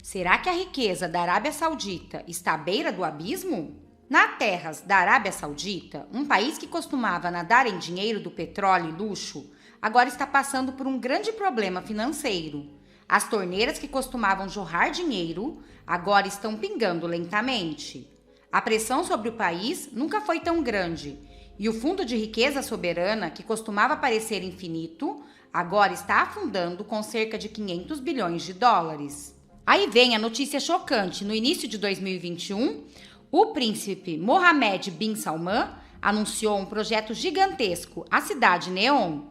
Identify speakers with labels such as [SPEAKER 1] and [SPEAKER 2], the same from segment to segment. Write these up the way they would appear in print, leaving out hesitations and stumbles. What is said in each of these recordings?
[SPEAKER 1] Será que a riqueza da Arábia Saudita está à beira do abismo? Nas terras da Arábia Saudita, um país que costumava nadar em dinheiro do petróleo e luxo, agora está passando por um grande problema financeiro. As torneiras que costumavam jorrar dinheiro agora estão pingando lentamente. A pressão sobre o país nunca foi tão grande e o fundo de riqueza soberana, que costumava parecer infinito, agora está afundando com cerca de 500 bilhões de dólares. Aí vem a notícia chocante. No início de 2021, o príncipe Mohammed bin Salman anunciou um projeto gigantesco, a Cidade Neon,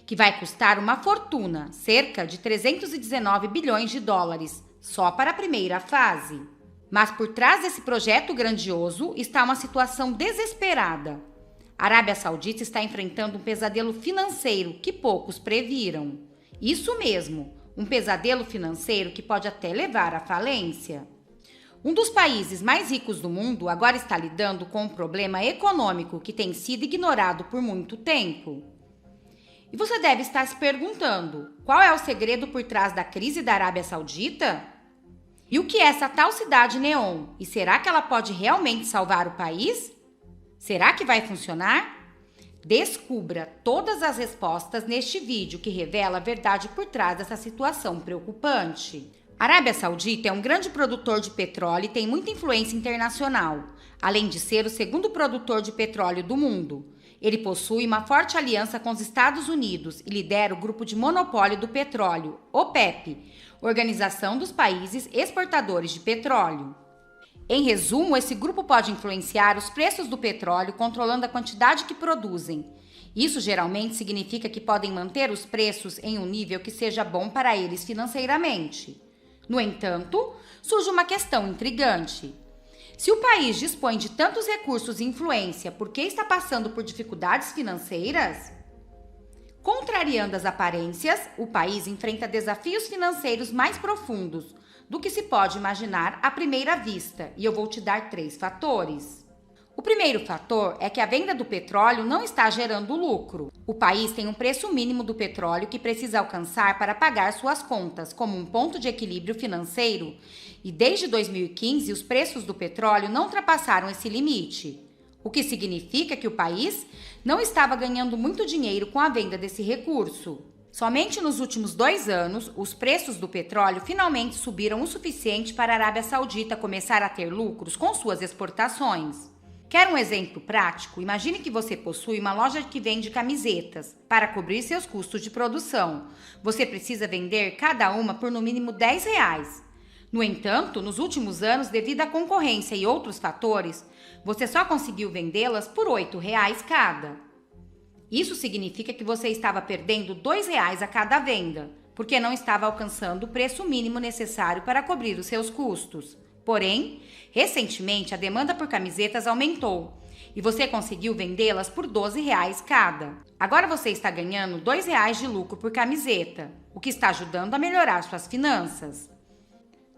[SPEAKER 1] que vai custar uma fortuna, cerca de 319 bilhões de dólares, só para a primeira fase. Mas por trás desse projeto grandioso está uma situação desesperada. A Arábia Saudita está enfrentando um pesadelo financeiro que poucos previram. Isso mesmo, um pesadelo financeiro que pode até levar à falência. Um dos países mais ricos do mundo agora está lidando com um problema econômico que tem sido ignorado por muito tempo. E você deve estar se perguntando, qual é o segredo por trás da crise da Arábia Saudita? E o que é essa tal cidade neon? E será que ela pode realmente salvar o país? Será que vai funcionar? Descubra todas as respostas neste vídeo que revela a verdade por trás dessa situação preocupante. A Arábia Saudita é um grande produtor de petróleo e tem muita influência internacional, além de ser o segundo produtor de petróleo do mundo. Ele possui uma forte aliança com os Estados Unidos e lidera o Grupo de Monopólio do Petróleo, OPEP, Organização dos Países Exportadores de Petróleo. Em resumo, esse grupo pode influenciar os preços do petróleo, controlando a quantidade que produzem. Isso geralmente significa que podem manter os preços em um nível que seja bom para eles financeiramente. No entanto, surge uma questão intrigante. Se o país dispõe de tantos recursos e influência, por que está passando por dificuldades financeiras? Contrariando as aparências, o país enfrenta desafios financeiros mais profundos do que se pode imaginar à primeira vista, e eu vou te dar 3 fatores. O primeiro fator é que a venda do petróleo não está gerando lucro. O país tem um preço mínimo do petróleo que precisa alcançar para pagar suas contas, como um ponto de equilíbrio financeiro, e desde 2015 os preços do petróleo não ultrapassaram esse limite, o que significa que o país não estava ganhando muito dinheiro com a venda desse recurso. Somente nos últimos 2 anos, os preços do petróleo finalmente subiram o suficiente para a Arábia Saudita começar a ter lucros com suas exportações. Quer um exemplo prático? Imagine que você possui uma loja que vende camisetas. Para cobrir seus custos de produção, você precisa vender cada uma por no mínimo R$10. No entanto, nos últimos anos, devido à concorrência e outros fatores, você só conseguiu vendê-las por R$8 cada. Isso significa que você estava perdendo R$2 a cada venda, porque não estava alcançando o preço mínimo necessário para cobrir os seus custos. Porém, recentemente a demanda por camisetas aumentou e você conseguiu vendê-las por R$12 cada. Agora você está ganhando R$2 de lucro por camiseta, o que está ajudando a melhorar suas finanças.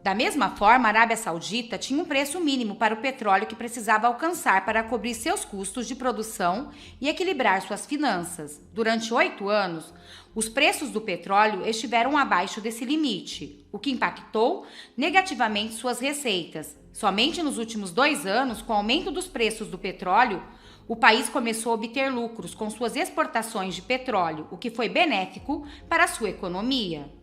[SPEAKER 1] Da mesma forma, a Arábia Saudita tinha um preço mínimo para o petróleo que precisava alcançar para cobrir seus custos de produção e equilibrar suas finanças. Durante 8 anos, os preços do petróleo estiveram abaixo desse limite, o que impactou negativamente suas receitas. Somente nos últimos 2 anos, com o aumento dos preços do petróleo, o país começou a obter lucros com suas exportações de petróleo, o que foi benéfico para a sua economia.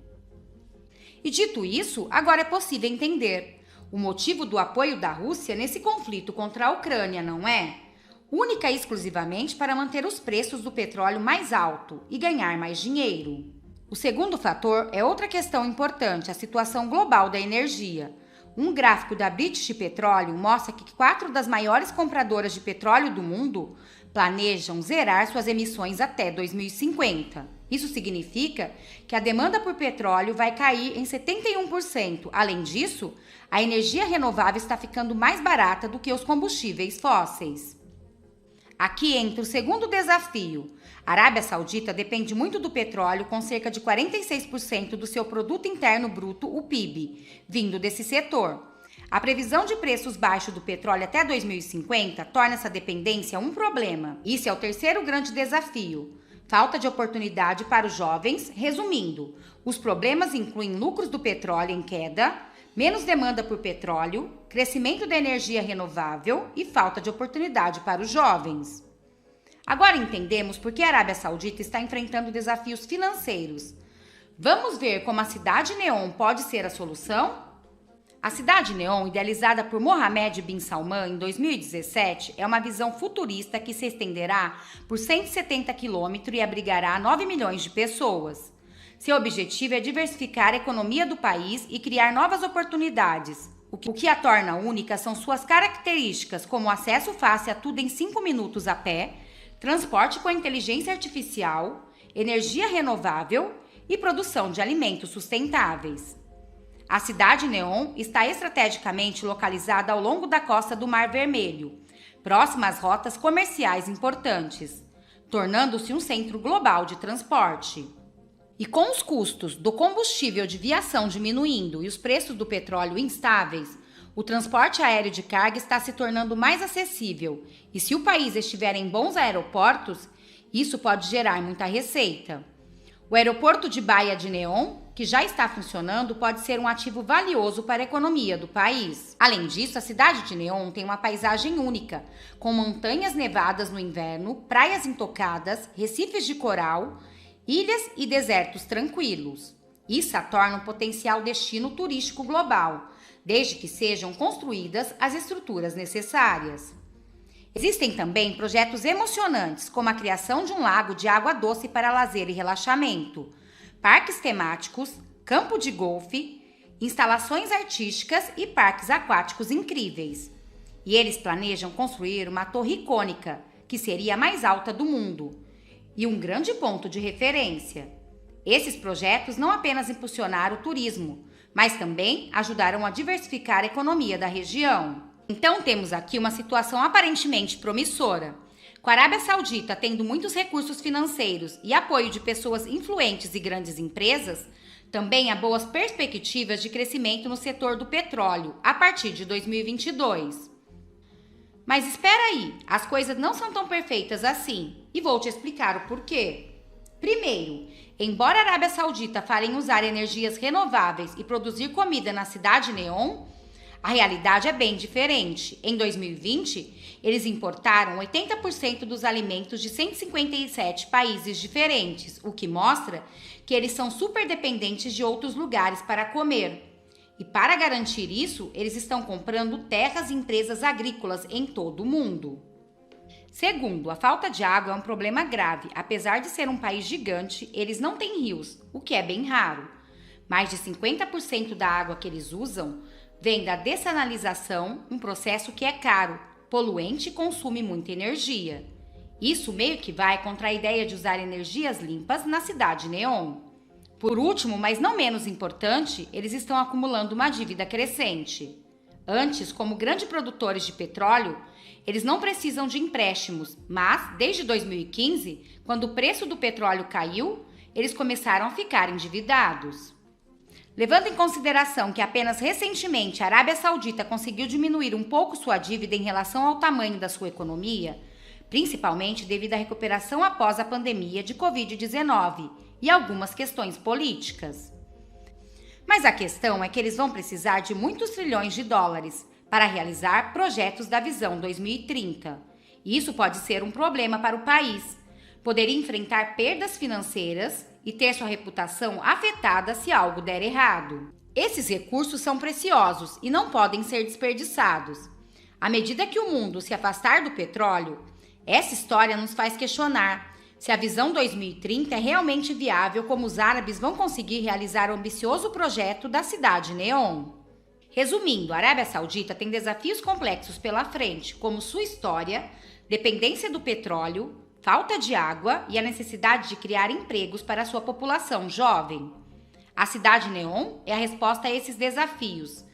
[SPEAKER 1] E dito isso, agora é possível entender o motivo do apoio da Rússia nesse conflito contra a Ucrânia, não é? Única e exclusivamente para manter os preços do petróleo mais alto e ganhar mais dinheiro. O segundo fator é outra questão importante, a situação global da energia. Um gráfico da British Petroleum mostra que 4 das maiores compradoras de petróleo do mundo planejam zerar suas emissões até 2050. Isso significa que a demanda por petróleo vai cair em 71%. Além disso, a energia renovável está ficando mais barata do que os combustíveis fósseis. Aqui entra o segundo desafio. A Arábia Saudita depende muito do petróleo, com cerca de 46% do seu produto interno bruto, o PIB, vindo desse setor. A previsão de preços baixos do petróleo até 2050 torna essa dependência um problema. Isso é o terceiro grande desafio. Falta de oportunidade para os jovens. Resumindo, os problemas incluem lucros do petróleo em queda, menos demanda por petróleo, crescimento da energia renovável e falta de oportunidade para os jovens. Agora entendemos por que a Arábia Saudita está enfrentando desafios financeiros. Vamos ver como a Cidade Neom pode ser a solução? A Cidade Neom, idealizada por Mohammed bin Salman em 2017, é uma visão futurista que se estenderá por 170 quilômetros e abrigará 9 milhões de pessoas. Seu objetivo é diversificar a economia do país e criar novas oportunidades. O que a torna única são suas características, como acesso fácil a tudo em 5 minutos a pé, transporte com inteligência artificial, energia renovável e produção de alimentos sustentáveis. A Cidade Neom está estrategicamente localizada ao longo da costa do Mar Vermelho, próxima às rotas comerciais importantes, tornando-se um centro global de transporte. E com os custos do combustível de viação diminuindo e os preços do petróleo instáveis, o transporte aéreo de carga está se tornando mais acessível. E se o país estiver em bons aeroportos, isso pode gerar muita receita. O aeroporto de Baia de Neom, que já está funcionando, pode ser um ativo valioso para a economia do país. Além disso, a cidade de Neom tem uma paisagem única, com montanhas nevadas no inverno, praias intocadas, recifes de coral, ilhas e desertos tranquilos. Isso a torna um potencial destino turístico global, desde que sejam construídas as estruturas necessárias. Existem também projetos emocionantes, como a criação de um lago de água doce para lazer e relaxamento, parques temáticos, campo de golfe, instalações artísticas e parques aquáticos incríveis. E eles planejam construir uma torre icônica, que seria a mais alta do mundo, e um grande ponto de referência. Esses projetos não apenas impulsionaram o turismo, mas também ajudaram a diversificar a economia da região. Então temos aqui uma situação aparentemente promissora. Com a Arábia Saudita tendo muitos recursos financeiros e apoio de pessoas influentes e grandes empresas, também há boas perspectivas de crescimento no setor do petróleo a partir de 2022. Mas espera aí, as coisas não são tão perfeitas assim, e vou te explicar o porquê. Primeiro, embora a Arábia Saudita fale em usar energias renováveis e produzir comida na Cidade Neom, a realidade é bem diferente. Em 2020, eles importaram 80% dos alimentos de 157 países diferentes, o que mostra que eles são super dependentes de outros lugares para comer. E para garantir isso, eles estão comprando terras e empresas agrícolas em todo o mundo. Segundo, a falta de água é um problema grave. Apesar de ser um país gigante, eles não têm rios, o que é bem raro. Mais de 50% da água que eles usam vem da dessalinização, um processo que é caro, poluente e consome muita energia. Isso meio que vai contra a ideia de usar energias limpas na Cidade Neom. Por último, mas não menos importante, eles estão acumulando uma dívida crescente. Antes, como grandes produtores de petróleo, eles não precisam de empréstimos, mas desde 2015, quando o preço do petróleo caiu, eles começaram a ficar endividados. Levando em consideração que apenas recentemente a Arábia Saudita conseguiu diminuir um pouco sua dívida em relação ao tamanho da sua economia, principalmente devido à recuperação após a pandemia de Covid-19 e algumas questões políticas. Mas a questão é que eles vão precisar de muitos trilhões de dólares para realizar projetos da Visão 2030. E isso pode ser um problema para o país. Poderia enfrentar perdas financeiras e ter sua reputação afetada se algo der errado. Esses recursos são preciosos e não podem ser desperdiçados. À medida que o mundo se afastar do petróleo, essa história nos faz questionar se a Visão 2030 é realmente viável, como os árabes vão conseguir realizar o ambicioso projeto da Cidade Neom. Resumindo, a Arábia Saudita tem desafios complexos pela frente, como sua história, dependência do petróleo, falta de água e a necessidade de criar empregos para a sua população jovem. A Cidade Neom é a resposta a esses desafios,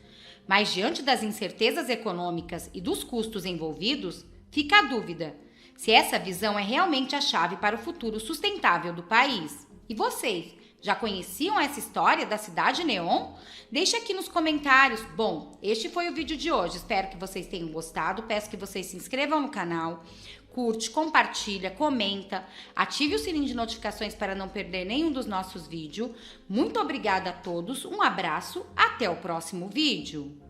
[SPEAKER 1] mas diante das incertezas econômicas e dos custos envolvidos, fica a dúvida se essa visão é realmente a chave para o futuro sustentável do país. E vocês, já conheciam essa história da Cidade Neom? Deixe aqui nos comentários. Bom, este foi o vídeo de hoje. Espero que vocês tenham gostado. Peço que vocês se inscrevam no canal, curte, compartilha, comenta, ative o sininho de notificações para não perder nenhum dos nossos vídeos. Muito obrigada a todos, um abraço, até o próximo vídeo!